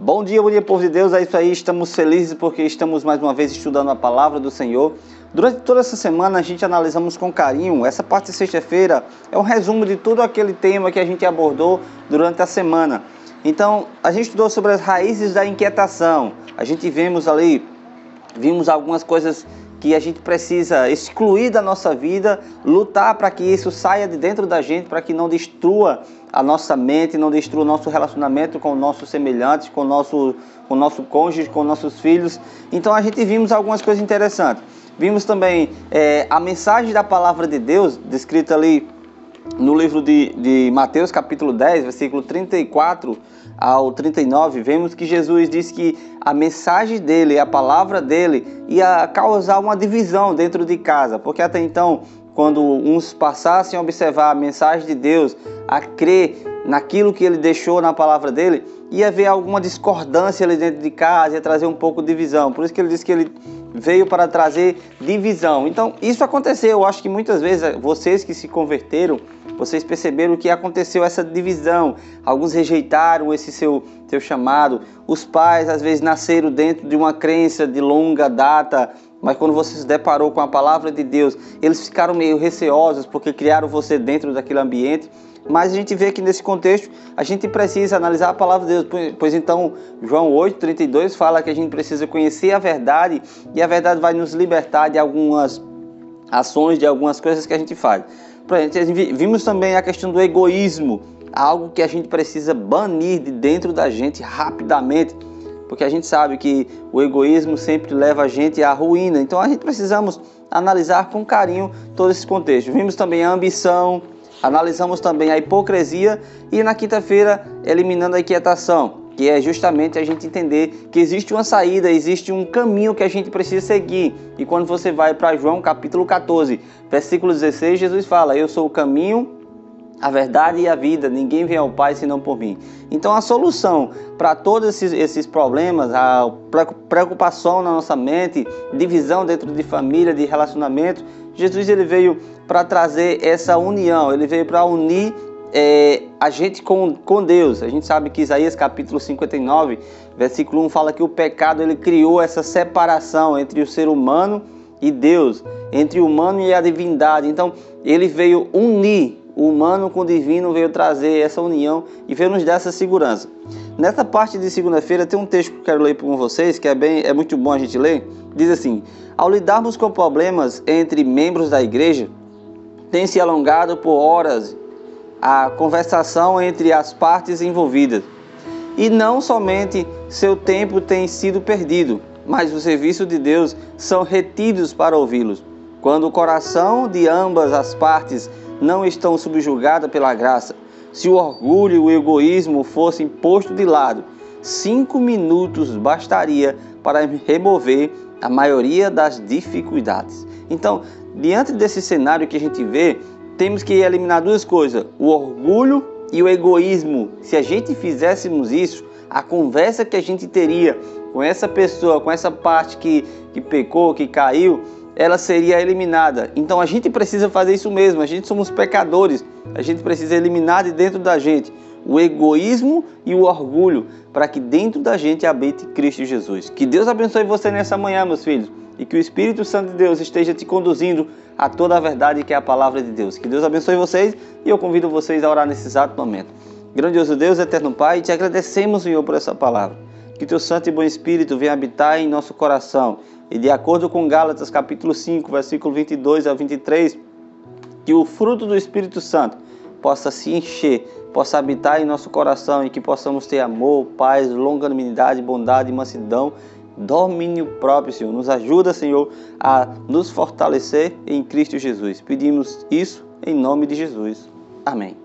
Bom dia, povo de Deus, é isso aí, estamos felizes porque estamos mais uma vez estudando a palavra do Senhor. Durante toda essa semana a gente analisamos com carinho, essa parte de sexta-feira é um resumo de todo aquele tema que a gente abordou durante a semana. Então, a gente estudou sobre as raízes da inquietação, a gente vimos algumas coisas que a gente precisa excluir da nossa vida, lutar para que isso saia de dentro da gente, para que não destrua a nossa mente, não destrua o nosso relacionamento com nossos semelhantes, com o nosso cônjuge, com nossos filhos. Então a gente vimos algumas coisas interessantes. Vimos também a mensagem da palavra de Deus, descrita ali no livro de Mateus, capítulo 10, versículo 34 ao 39, vemos que Jesus disse que a mensagem dele, a palavra dele, ia causar uma divisão dentro de casa, porque até então, quando uns passassem a observar a mensagem de Deus, a crer naquilo que ele deixou na palavra dele, ia haver alguma discordância ali dentro de casa, ia trazer um pouco de divisão. Por isso que ele disse que ele veio para trazer divisão. Então, isso aconteceu. Eu acho que muitas vezes vocês que se converteram, vocês perceberam que aconteceu essa divisão. Alguns rejeitaram esse seu chamado. Os pais, às vezes, nasceram dentro de uma crença de longa data, mas quando você se deparou com a palavra de Deus, eles ficaram meio receosos porque criaram você dentro daquele ambiente. Mas a gente vê que nesse contexto a gente precisa analisar a palavra de Deus, pois então João 8:32 fala que a gente precisa conhecer a verdade e a verdade vai nos libertar de algumas ações, de algumas coisas que a gente faz. Vimos também a questão do egoísmo, algo que a gente precisa banir de dentro da gente rapidamente, porque a gente sabe que o egoísmo sempre leva a gente à ruína. Então a gente precisamos analisar com carinho todo esse contexto. Vimos também a ambição, analisamos também a hipocrisia e na quinta-feira eliminando a inquietação, que é justamente a gente entender que existe uma saída, existe um caminho que a gente precisa seguir. E quando você vai para João capítulo 14, versículo 16, Jesus fala: eu sou o caminho, a verdade e a vida, ninguém vem ao Pai senão por mim. Então a solução para todos esses problemas, a preocupação na nossa mente, divisão dentro de família, de relacionamento, Jesus ele veio para trazer essa união, ele veio para unir a gente com Deus. A gente sabe que Isaías capítulo 59, versículo 1 fala que o pecado ele criou essa separação entre o ser humano e Deus, entre o humano e a divindade. Então ele veio unir o humano com o divino, veio trazer essa união e veio nos dar essa segurança. Nessa parte de segunda-feira tem um texto que eu quero ler com vocês, que é muito bom a gente ler. Diz assim: ao lidarmos com problemas entre membros da igreja, tem se alongado por horas a conversação entre as partes envolvidas. E não somente seu tempo tem sido perdido, mas os serviços de Deus são retidos para ouvi-los. Quando o coração de ambas as partes não estão subjugadas pela graça, se o orgulho e o egoísmo fossem postos de lado, 5 minutos bastaria para remover a maioria das dificuldades. Então, diante desse cenário que a gente vê, temos que eliminar duas coisas: o orgulho e o egoísmo. Se a gente fizéssemos isso, a conversa que a gente teria com essa pessoa, com essa parte que pecou, que caiu, ela seria eliminada. Então a gente precisa fazer isso mesmo. A gente somos pecadores. A gente precisa eliminar de dentro da gente o egoísmo e o orgulho, para que dentro da gente habite Cristo Jesus. Que Deus abençoe você nessa manhã, meus filhos, e que o Espírito Santo de Deus esteja te conduzindo a toda a verdade que é a palavra de Deus. Que Deus abençoe vocês e eu convido vocês a orar nesse exato momento. Grandioso Deus, eterno Pai, te agradecemos, Senhor, por essa palavra. Que teu Santo e bom Espírito venha habitar em nosso coração. E de acordo com Gálatas capítulo 5, versículo 22 a 23, que o fruto do Espírito Santo possa se encher, possa habitar em nosso coração e que possamos ter amor, paz, longanimidade, bondade, mansidão, domínio próprio, Senhor. Nos ajuda, Senhor, a nos fortalecer em Cristo Jesus. Pedimos isso em nome de Jesus. Amém.